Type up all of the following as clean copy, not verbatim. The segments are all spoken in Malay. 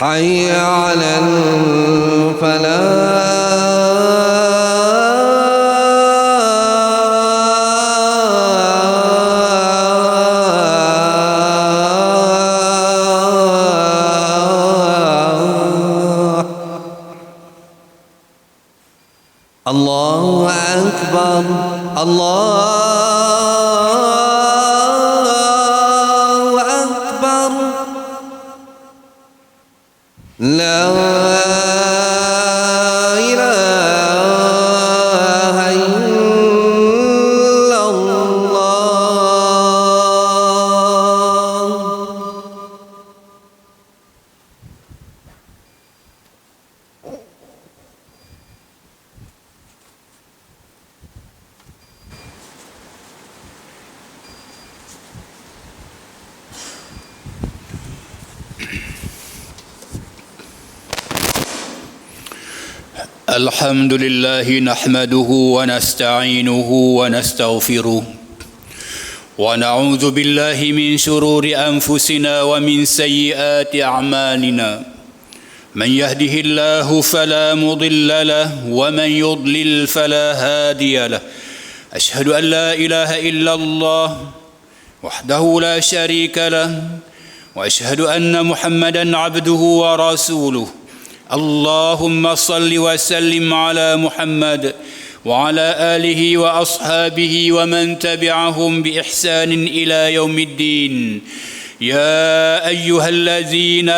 حي على الفلاح. الله أكبر الله أكبر لا إله إلا الله. الحمد لله نحمده ونستعينه ونستغفره ونعوذ بالله من شرور أنفسنا ومن سيئات أعمالنا. من يهده الله فلا مضل له ومن يضلل فلا هادي له. أشهد أن لا إله إلا الله وحده لا شريك له وأشهد أن محمدا عبده ورسوله. اللهم صل وسلم على محمد وعلى آله وأصحابه ومن تبعهم بإحسان إلى يوم الدين. يا أيها الذين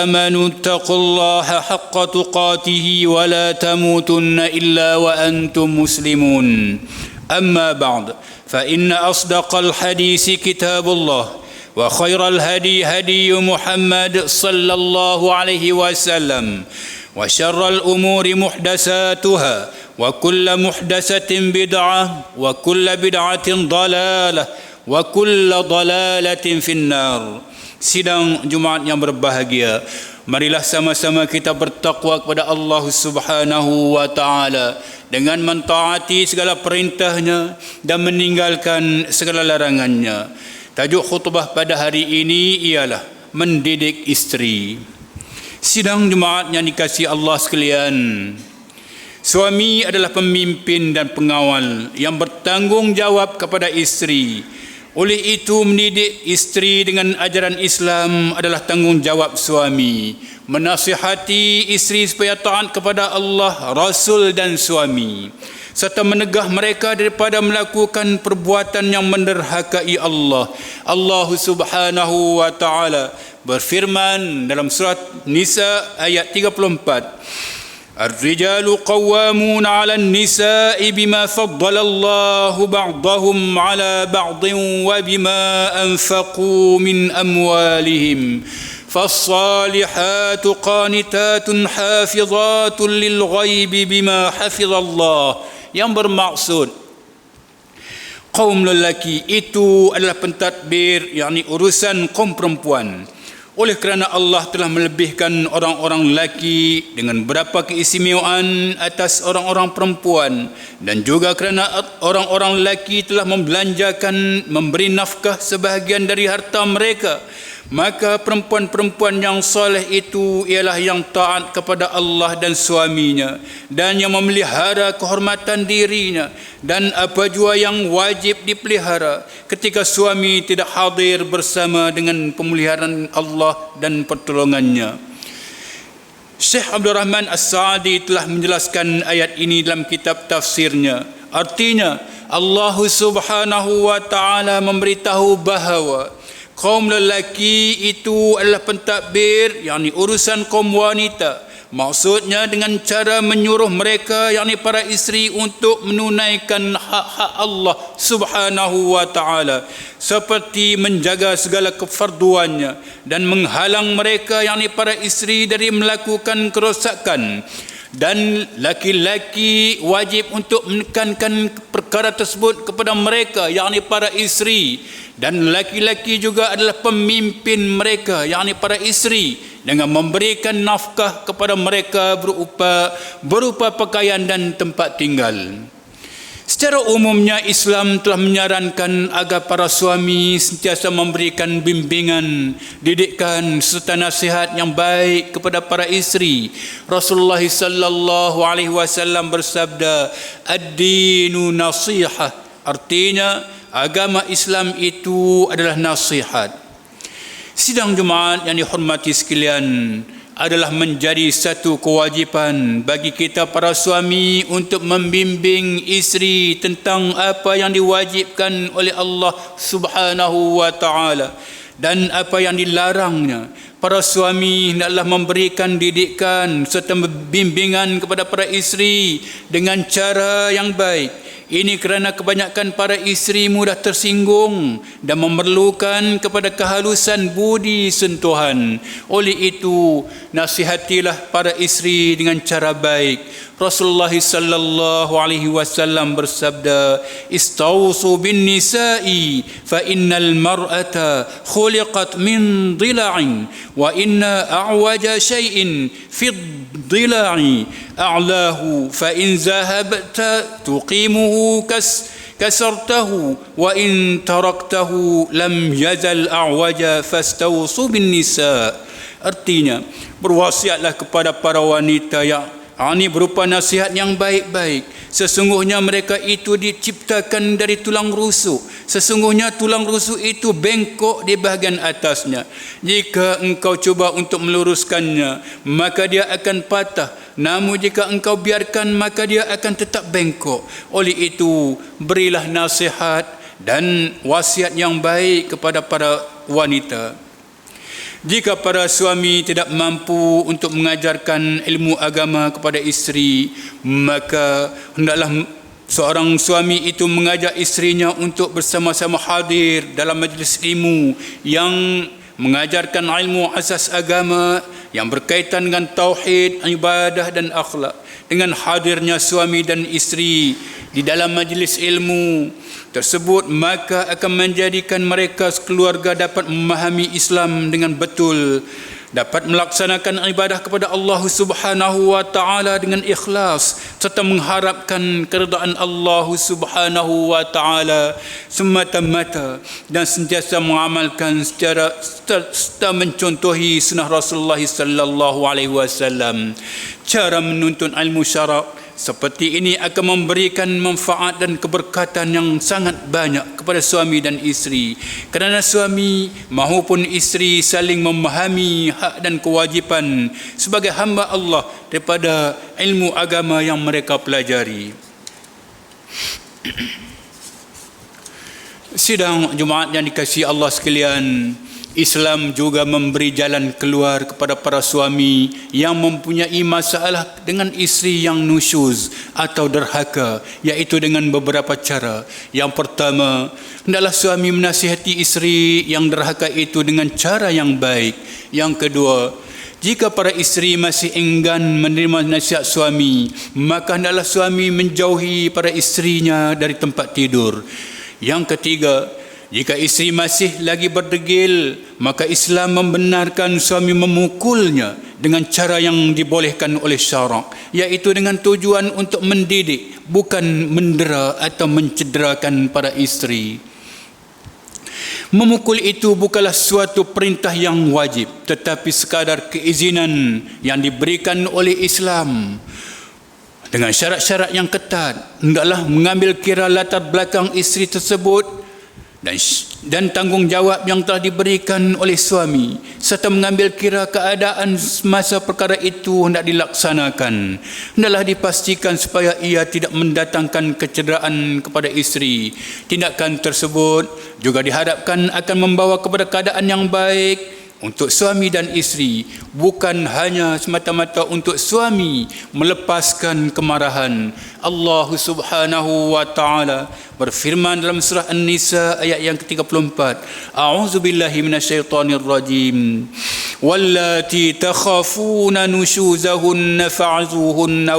آمنوا اتقوا الله حق تقاته ولا تموتن إلا وأنتم مسلمون. أما بعد فإن أصدق الحديث كتاب الله وخير الهدي هدي محمد صلى الله عليه وسلم وشر الأمور محدثاتها وكل محدثة بدعة وكل بدعة ضلالة وكل ضلالة في النار. Sidang Jumaat yang berbahagia, marilah sama-sama kita bertakwa kepada Allah Subhanahu wa taala dengan mentaati segala perintahnya dan meninggalkan segala larangannya. Tajuk khutbah pada hari ini ialah mendidik isteri. Sidang Jumaat yang dikasihi Allah sekalian, suami adalah pemimpin dan pengawal yang bertanggungjawab kepada isteri. Oleh itu, mendidik isteri dengan ajaran Islam adalah tanggungjawab suami. Menasihati isteri supaya taat kepada Allah, Rasul dan suami, serta menegah mereka daripada melakukan perbuatan yang menderhakai Allah. Allah Subhanahu wa taala berfirman dalam surat Nisa ayat 34, Ar-rijalu qawwamuna 'alan nisa'i bima faddala Allahu ba'dahum 'ala ba'din wa bima anfaqu min amwalihim. فالصالحات قانتات حافظات للغيب بما حفظ الله. Yang bermaksud kaum lelaki itu adalah pentadbir, yakni urusan kaum perempuan. Oleh kerana Allah telah melebihkan orang-orang lelaki dengan berapa keistimewaan atas orang-orang perempuan, dan juga kerana orang-orang lelaki telah membelanjakan, memberi nafkah sebahagian dari harta mereka, maka perempuan-perempuan yang soleh itu ialah yang taat kepada Allah dan suaminya, dan yang memelihara kehormatan dirinya dan apa jua yang wajib dipelihara ketika suami tidak hadir bersama dengan pemeliharaan Allah dan pertolongannya. Syekh Abdul Rahman As-Sa'di telah menjelaskan ayat ini dalam kitab tafsirnya. Artinya, Allah Subhanahu wa taala memberitahu bahawa kaum lelaki itu adalah pentadbir, yakni urusan kaum wanita. Maksudnya dengan cara menyuruh mereka, yakni para isteri, untuk menunaikan hak-hak Allah Subhanahu wa taala, seperti menjaga segala kefarduannya dan menghalang mereka, yakni para isteri, dari melakukan kerosakan. Dan laki-laki wajib untuk menekankan perkara tersebut kepada mereka, yakni para isteri. Dan laki-laki juga adalah pemimpin mereka, yakni para isteri, dengan memberikan nafkah kepada mereka berupa pakaian dan tempat tinggal. Secara umumnya Islam telah menyarankan agar para suami sentiasa memberikan bimbingan, didikan serta nasihat yang baik kepada para isteri. Rasulullah sallallahu alaihi wasallam bersabda, "Ad-dinu nasihah." Artinya agama Islam itu adalah nasihat. Sidang Jumaat yang dihormati sekalian, adalah menjadi satu kewajipan bagi kita para suami untuk membimbing isteri tentang apa yang diwajibkan oleh Allah Subhanahu wa taala dan apa yang dilarangnya. Para suami hendaklah memberikan didikan serta bimbingan kepada para isteri dengan cara yang baik. Ini kerana kebanyakan para isteri mudah tersinggung dan memerlukan kepada kehalusan budi sentuhan. Oleh itu, nasihatilah para isteri dengan cara baik. Rasulullah sallallahu alaihi wasallam bersabda, "Istausu bin nisa'i fa innal mar'ata khuliqat min dhila'in wa inna a'waja shay'in fi dhila'i a'lahu fa in zahabta tuqimuhu kasartahu wa in taraktahu lam yazal a'waja fastausu bin nisa." Artinya, berwasiatlah kepada para wanita yang ini berupa nasihat yang baik-baik. Sesungguhnya mereka itu diciptakan dari tulang rusuk. Sesungguhnya tulang rusuk itu bengkok di bahagian atasnya. Jika engkau cuba untuk meluruskannya, maka dia akan patah. Namun jika engkau biarkan, maka dia akan tetap bengkok. Oleh itu, berilah nasihat dan wasiat yang baik kepada para wanita. Jika para suami tidak mampu untuk mengajarkan ilmu agama kepada isteri, maka hendaklah seorang suami itu mengajak isterinya untuk bersama-sama hadir dalam majlis ilmu yang mengajarkan ilmu asas agama yang berkaitan dengan tauhid, ibadah dan akhlak. Dengan hadirnya suami dan isteri di dalam majlis ilmu tersebut, maka akan menjadikan mereka sekeluarga dapat memahami Islam dengan betul, dapat melaksanakan ibadah kepada Allah Subhanahu wa taala dengan ikhlas serta mengharapkan keridaan Allah Subhanahu wa taala semata-mata dan sentiasa mengamalkan secara serta mencontohi sunnah Rasulullah sallallahu alaihi wasallam. Cara menuntut ilmu syarak seperti ini akan memberikan manfaat dan keberkatan yang sangat banyak kepada suami dan isteri, kerana suami maupun isteri saling memahami hak dan kewajipan sebagai hamba Allah daripada ilmu agama yang mereka pelajari. Sidang Jumaat yang dikasihi Allah sekalian, Islam juga memberi jalan keluar kepada para suami yang mempunyai masalah dengan isteri yang nusyuz atau derhaka, iaitu dengan beberapa cara. Yang pertama, hendaklah suami menasihati isteri yang derhaka itu dengan cara yang baik. Yang kedua, jika para isteri masih enggan menerima nasihat suami, maka hendaklah suami menjauhi para isterinya dari tempat tidur. Yang ketiga, jika isteri masih lagi berdegil, maka Islam membenarkan suami memukulnya dengan cara yang dibolehkan oleh syarak, iaitu dengan tujuan untuk mendidik, bukan mendera atau mencederakan para isteri. Memukul itu bukanlah suatu perintah yang wajib, tetapi sekadar keizinan yang diberikan oleh Islam dengan syarat-syarat yang ketat. Hendaklah mengambil kira latar belakang isteri tersebut dan tanggungjawab yang telah diberikan oleh suami, serta mengambil kira keadaan semasa perkara itu hendak dilaksanakan. Hendaklah dipastikan supaya ia tidak mendatangkan kecederaan kepada isteri. Tindakan tersebut juga diharapkan akan membawa kepada keadaan yang baik untuk suami dan isteri, bukan hanya semata-mata untuk suami melepaskan kemarahan. Allah Subhanahu wa taala berfirman dalam surah An-Nisa ayat yang ke-34, A'udzubillahi minasyaitonir rajim. Wallati takhafuna nushuzahunna fa'zuhunna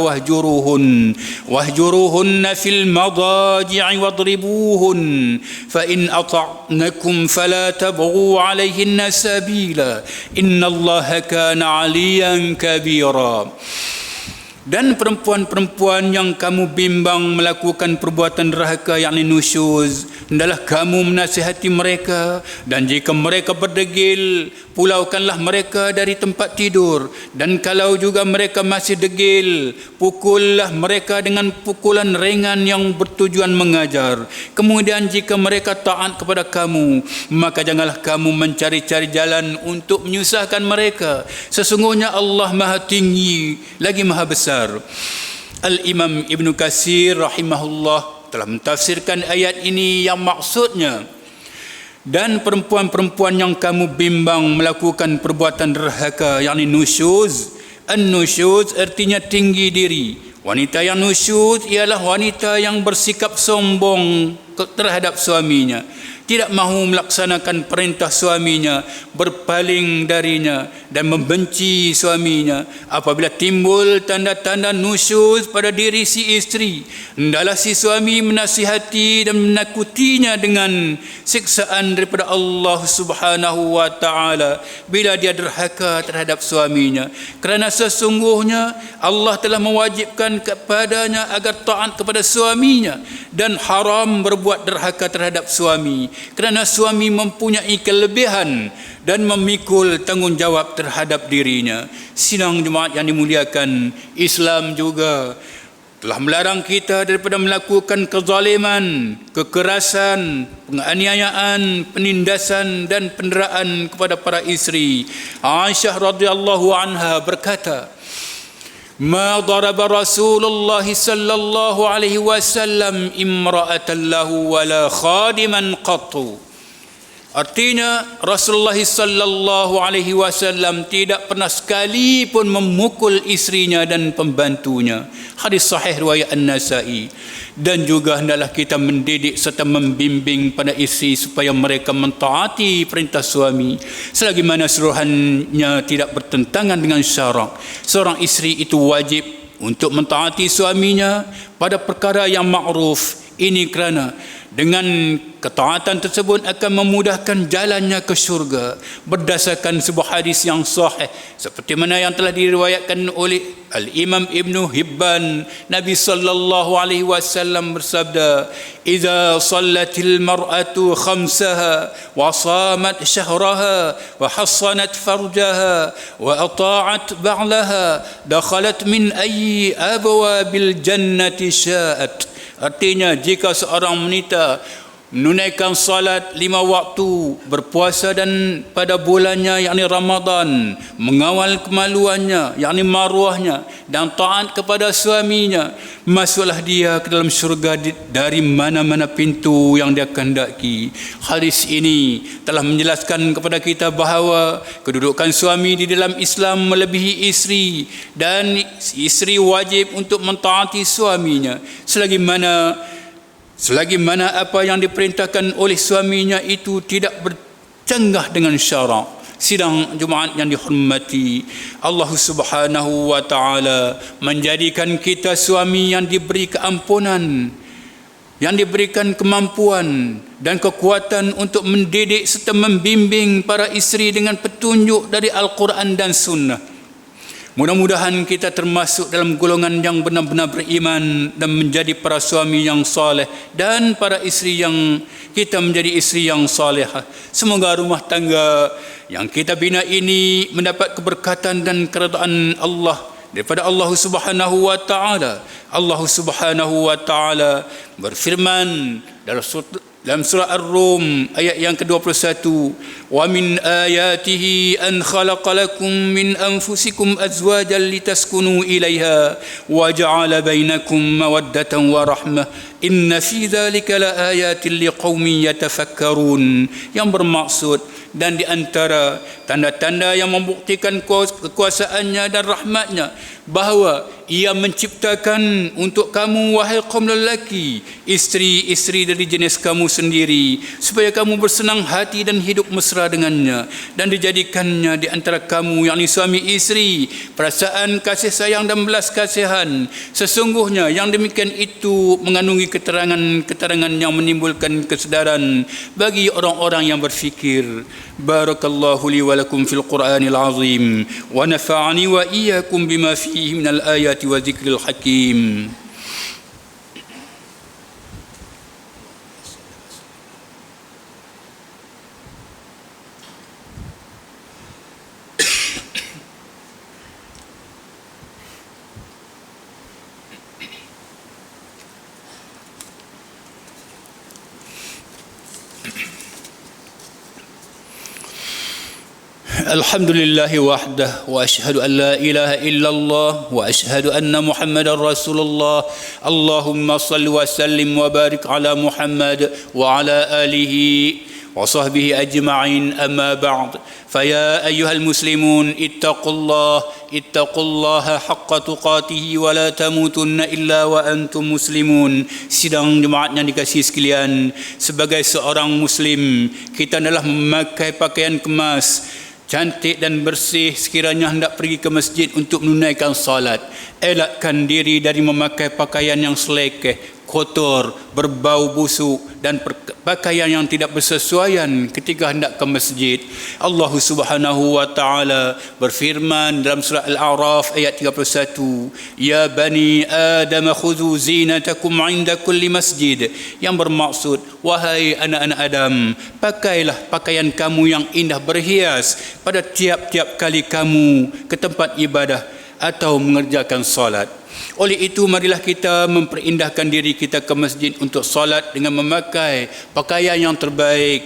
wahjuruhunna fil madaji'i wadribuhun fa in ata'nakum fala tabghu 'alayhinna sabila innallaha kana 'aliyan kabira. Dan perempuan-perempuan yang kamu bimbang melakukan perbuatan derhaka, yakni nusyuz, hendaklah kamu menasihati mereka, dan jika mereka berdegil, pulaukanlah mereka dari tempat tidur, dan kalau juga mereka masih degil, pukullah mereka dengan pukulan ringan yang bertujuan mengajar. Kemudian jika mereka taat kepada kamu, maka janganlah kamu mencari-cari jalan untuk menyusahkan mereka. Sesungguhnya Allah Maha Tinggi lagi Maha Besar. Al-Imam Ibn Katsir rahimahullah telah mentafsirkan ayat ini yang maksudnya, dan perempuan-perempuan yang kamu bimbang melakukan perbuatan derhaka, yakni nusyuz. An-nusyuz artinya tinggi diri. Wanita yang nusyuz ialah wanita yang bersikap sombong terhadap suaminya, tidak mahu melaksanakan perintah suaminya, berpaling darinya dan membenci suaminya. Apabila timbul tanda-tanda nusyuz pada diri si isteri, hendaklah si suami menasihati dan menakutinya dengan siksaan daripada Allah Subhanahu wa taala bila dia derhaka terhadap suaminya, kerana sesungguhnya Allah telah mewajibkan kepadanya agar taat kepada suaminya, dan haram berbuat derhaka terhadap suami, kerana suami mempunyai kelebihan dan memikul tanggungjawab terhadap dirinya. Sidang jemaat yang dimuliakan, Islam juga telah melarang kita daripada melakukan kezaliman, kekerasan, penganiayaan, penindasan dan penderaan kepada para isteri. Aisyah radhiyallahu anha berkata, "Ma daraba Rasulullah sallallahu alaihi wasallam imra'atan lahu wala khadiman qattu." Artinya Rasulullah sallallahu alaihi wasallam tidak pernah sekali pun memukul isterinya dan pembantunya. Hadis sahih riwayat An-Nasa'i. Dan juga hendaklah kita mendidik serta membimbing pada isteri supaya mereka mentaati perintah suami selagi mana suruhannya tidak bertentangan dengan syarak. Seorang isteri itu wajib untuk mentaati suaminya pada perkara yang ma'ruf. Ini kerana dengan ketaatan tersebut akan memudahkan jalannya ke syurga berdasarkan sebuah hadis yang sahih seperti mana yang telah diriwayatkan oleh Al-Imam Ibn Hibban. Nabi sallallahu alaihi wasallam bersabda, "Idza sallatil mar'atu khamsaha wa shamat shahraha wa hassanat farjaha wa ata'at ba'laha dakhalat min ayyi abwabil jannati sya'at." Artinya, jika seorang wanita menunaikan salat 5 waktu, berpuasa dan pada bulannya yakni Ramadan, mengawal kemaluannya yakni maruahnya, dan taat kepada suaminya, masuklah dia ke dalam syurga dari mana-mana pintu yang dia kehendaki. Hadis ini telah menjelaskan kepada kita bahawa kedudukan suami di dalam Islam melebihi isteri, dan isteri wajib untuk mentaati suaminya selagi mana apa yang diperintahkan oleh suaminya itu tidak bercanggah dengan syarak. Sidang Jumaat yang dihormati, Allah Subhanahu wa taala menjadikan kita suami yang diberi keampunan, yang diberikan kemampuan dan kekuatan untuk mendidik serta membimbing para isteri dengan petunjuk dari Al-Quran dan Sunnah. Mudah-mudahan kita termasuk dalam golongan yang benar-benar beriman dan menjadi para suami yang saleh, dan para isteri yang kita menjadi isteri yang salehah. Semoga rumah tangga yang kita bina ini mendapat keberkatan dan keredaan Allah daripada Allah Subhanahu wa taala. Allah Subhanahu wa taala berfirman dalam surah Ar-Rum ayat yang ke-21, "Wa min ayatihi an khalaqalakum min anfusikum azwajan litaskunu ilaiha wa ja'ala bainakum mawaddatan wa rahmah inna fi dzalika laayatin liqaumin yatafakkarun." Yang bermaksud, dan di antara tanda-tanda yang membuktikan kekuasaannya dan rahmatnya, bahawa ia menciptakan untuk kamu wahai kaum lelaki isteri-isteri dari jenis kamu sendiri supaya kamu bersenang hati dan hidup mesra dengannya, dan dijadikannya di antara kamu yakni suami isteri perasaan kasih sayang dan belas kasihan. Sesungguhnya yang demikian itu mengandungi keterangan-keterangan yang menimbulkan kesedaran bagi orang-orang yang berfikir. بارك الله لي ولكم في القرآن العظيم ونفعني وإياكم بما فيه من الآيات والذكر الحكيم. الحمد لله وحده وأشهد أن لا إله إلا الله وأشهد أن محمد رسول الله. اللهم صل وسلم وبارك على محمد وعلى آله وصحبه أجمعين. أما بعد فيا أيها المسلمون اتقوا الله حق تقاته ولا تموتن إلا وأنتم مسlimun. Sidang jemaat yang dikasihi sekalian, sebagai seorang muslim, kita adalah memakai pakaian kemas, cantik dan bersih sekiranya hendak pergi ke masjid untuk menunaikan salat. Elakkan diri dari memakai pakaian yang selekeh, kotor, berbau busuk dan pakaian yang tidak bersesuaian ketika hendak ke masjid. Allah Subhanahu wa taala berfirman dalam surah Al-A'raf ayat 31, "Ya bani Adam khudhu zinatakum 'inda kulli masjid." Yang bermaksud, wahai anak-anak Adam, pakailah pakaian kamu yang indah berhias pada tiap-tiap kali kamu ke tempat ibadah atau mengerjakan salat. Oleh itu, marilah kita memperindahkan diri kita ke masjid untuk salat dengan memakai pakaian yang terbaik,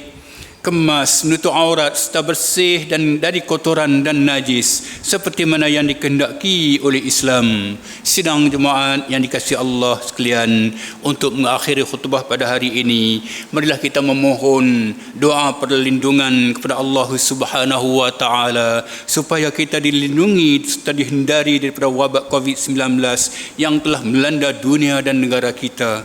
kemas, menutup aurat serta bersih dan dari kotoran dan najis seperti mana yang dikehendaki oleh Islam. Sidang jemaat yang dikasihi Allah sekalian, untuk mengakhiri khutbah pada hari ini, marilah kita memohon doa perlindungan kepada Allah Subhanahu wa taala supaya kita dilindungi serta dihindari daripada wabak COVID-19 yang telah melanda dunia dan negara kita.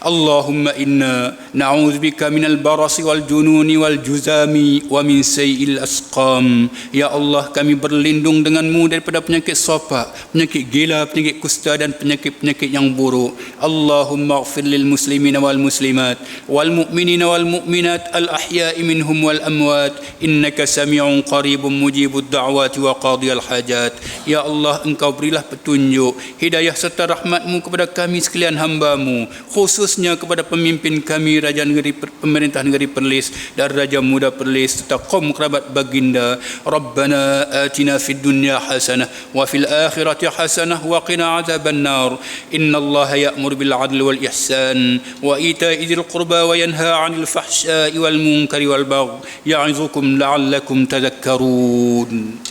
Allahumma inna na'udzubika minal barasi wal jununi wal juzami wa min sayyi'il asqam. Ya Allah, kami berlindung denganmu daripada penyakit sopak, penyakit gila, penyakit kusta dan penyakit-penyakit yang buruk. Allahumma ighfir lil muslimina wal muslimat wal mu'minina wal mu'minat al ahya'i minhum wal amwat innaka sami'un qaribun mujibud da'wati wa qadiyal hajat. Ya Allah, engkau berilah petunjuk, hidayah serta rahmatmu kepada kami sekalian hamba-Mu, khususnya kepada pemimpin kami, Raja Negeri Pemerintah Negeri Perlis dan Raja Muda Perlis serta kaum kerabat baginda. Rabbana atina fid dunya hasanah wa fil akhirati hasanah wa qina azaban nar. Innallaha ya'muru bil 'adli wal ihsan wa ita'i dzil qurba wa yanha 'anil fahsya'i wal munkari wal baghi ya'izukum la'allakum tadhakkarun.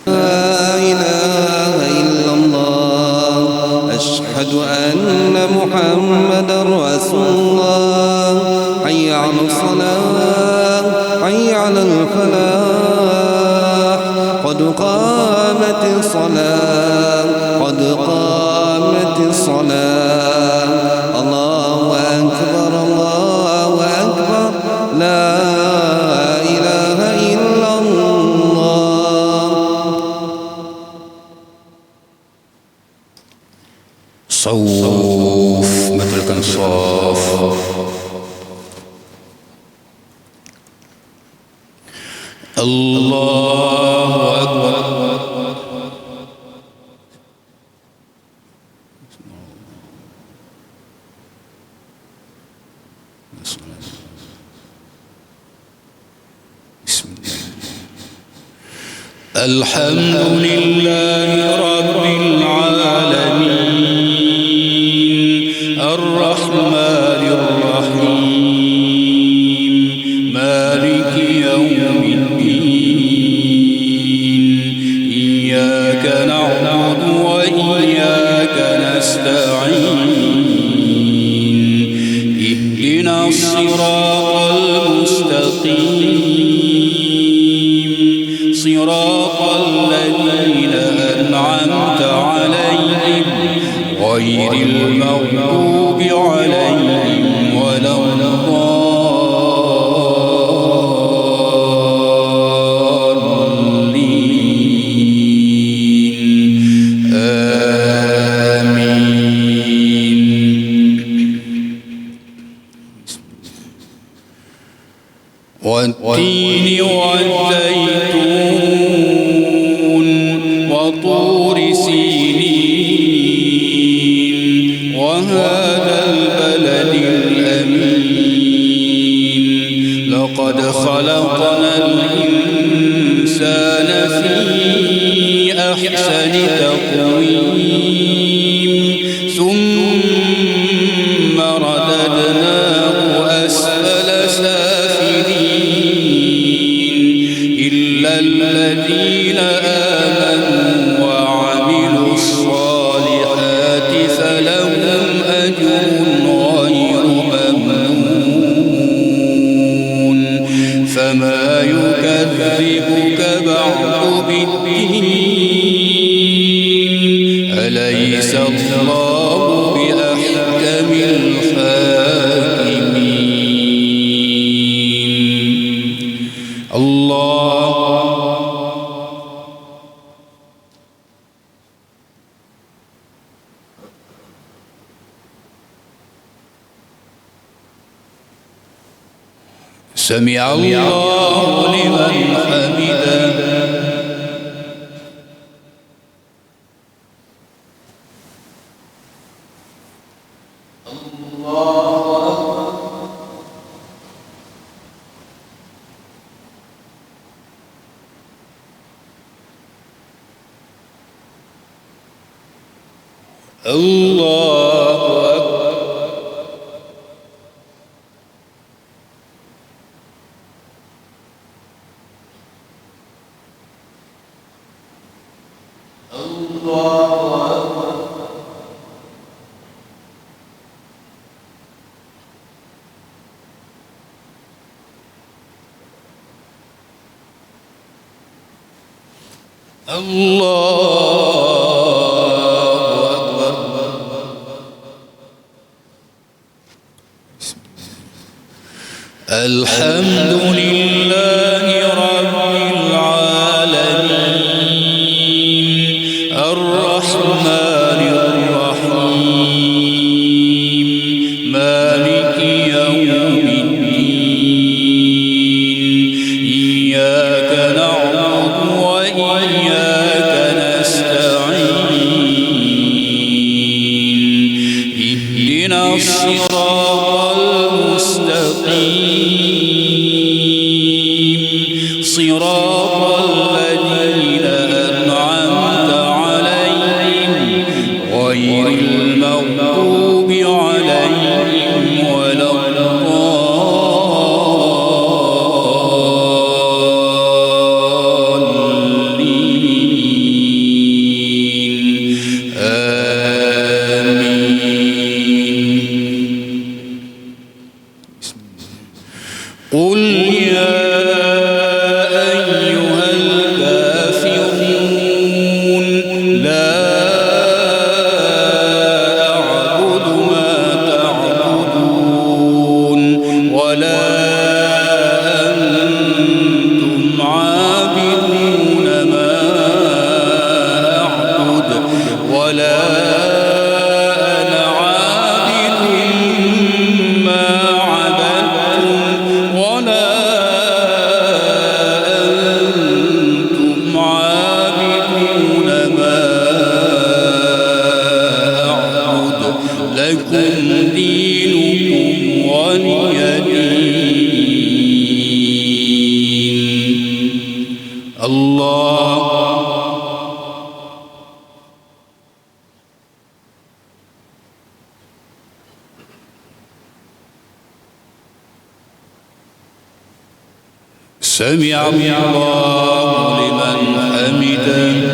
لا إله إلا الله أشهد أن محمدا رسول الله حي على الصلاة حي على الفلاح قد قامت الصلاة قد قامت الصلاة الله أكبر الله أكبر لا إله إلا الله. Sawuf, betulkan saf. Allahu Akbar. Alhamdulillahi Rabbil Alamin الرحمن الرحيم مالك يوم الدين إياك نعبد وإياك نستعين اهدنا الصراط المستقيم صراط الذين أنعمت عليهم غير المغضوب عليهم ولا الضالين آمين. أحسن تقويم ثم رددناه أسفل سافلين إلا الذين آمنوا وعملوا الصالحات فلهم أجر غير ممنون فما يكذبك بعد بالدين أليس الله بأحكم الحاكمين الله سمع الله لمن حمده الله أكبر الحمد لله رب العالمين الرحمن الرحيم مالك يوم الدين إياك نعبد وإياك نستعين اهدنا الصراط المستقيم صراط الذين أنعمت عليهم غير المغضوب عليهم ولا الضالين آمين قل يا أيها الكافرون لا أعبد ما تعبدون ولا أنتم عابدون ما أعبد ولا أنا عابد ما عبدتم ولا أنتم عابدون ما أعبد لكم دينكم ولي دين الله سمع الله لمن حمده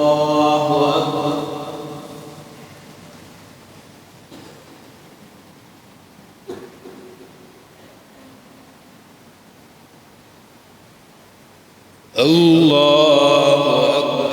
الله أكبر الله أكبر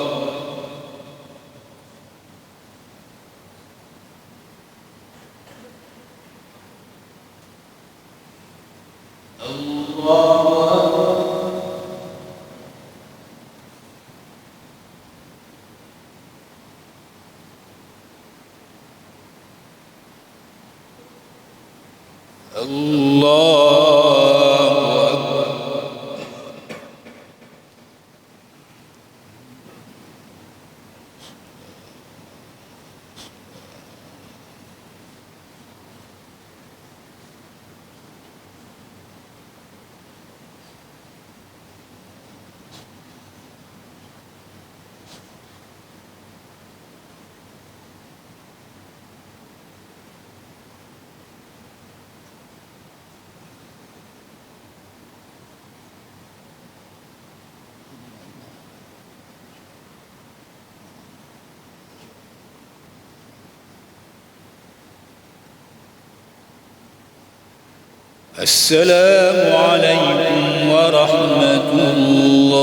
السلام عليكم ورحمة الله.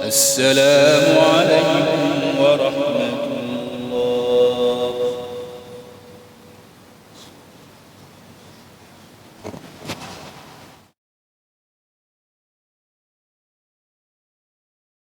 السلام عليكم